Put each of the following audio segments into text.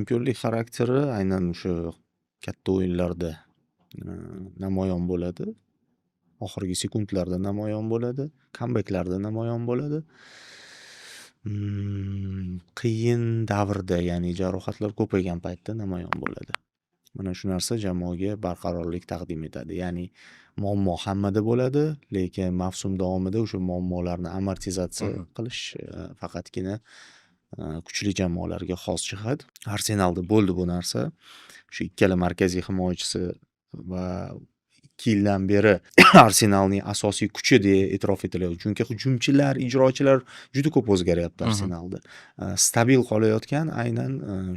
chempionlik xarakteri aynan o'sha katta o'yinlarda namoyon bo'ladi. Oxirgi sekundlarda namoyon bo'ladi, kambeklarda namoyon bo'ladi. Qiyin davrda, ya'ni jarohatlar ko'paygan paytda namoyon bo'ladi. Mana shu narsa jamoaga barqarorlik taqdim etadi. Ya'ni muammo hammada bo'ladi, lekin mavsum davomida o'sha muammolarni amortizatsiya qilish faqatgina kuchli jamoalarga xos jihat. Arsenalda bo'ldi bu narsa. Shu ikkala markaziy himoyachisi va 2 yildan beri Arsenalning asosiy kuchi deya e'tirof etilyapti. Chunki hujumchilar, ijrochilar juda ko'p o'zgaryapti Arsenalda. Stabil qolayotgan aynan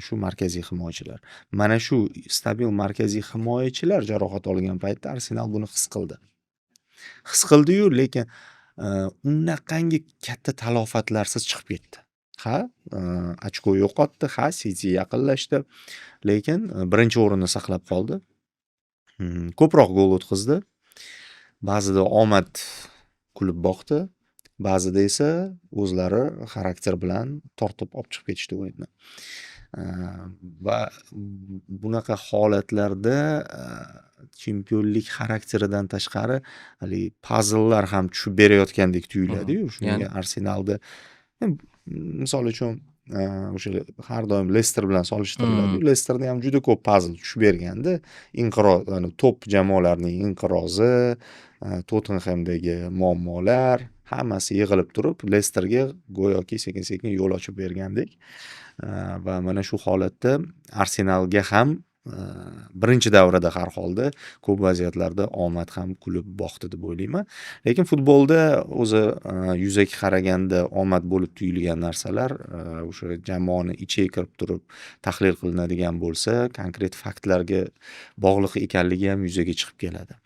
shu markaziy himoyachilar. Mana shu stabil markaziy himoyachilar jarohat olgan paytda Arsenal buni his qildi. His qildi-yu, lekin unaqangi katta talafotlarsiz chiqib ketdi. Ha, ochko yo'qotdi, ha, City yaqinlashdi, lekin birinchi o'rinni saqlab qoldi. Ko'proq gol o'tkazdi. Ba'zida omad kulib boqdi, ba'zida esa o'zlari xarakter bilan tortib olib chiqib ketishdi o'yinni. Va bunaqa holatlarda chempionlik xarakteridan tashqari hali puzzlelar ham tushib berayotgandek tuyuladi-yu. Shunga Arsenalda misol uchun o'sha har doim Leicester bilan solishtiriladi. Leicesterda ham juda ko'p puzzle tushib berganda, inqiroz, top jamoalarning inqirozi, Tottenhamdagi muammolar hammasi yig'ilib turib, Leicesterga go'yoki sekin-sekin yo'l ochib bergandek. Va mana shu holatda Arsenalga ham birinchi davrada har holda ko'p vaziyatlarda omad ham kulib boqdi deb o'ylayman. Lekin futbolda o'zi yuzaki qaraganda omad bo'lib tuyulgan narsalar o'sha jamoani ichiga kirib turib tahlil qilinadigan bo'lsa, konkret faktlarga bog'liq ekanligi ham yuzaga chiqib keladi.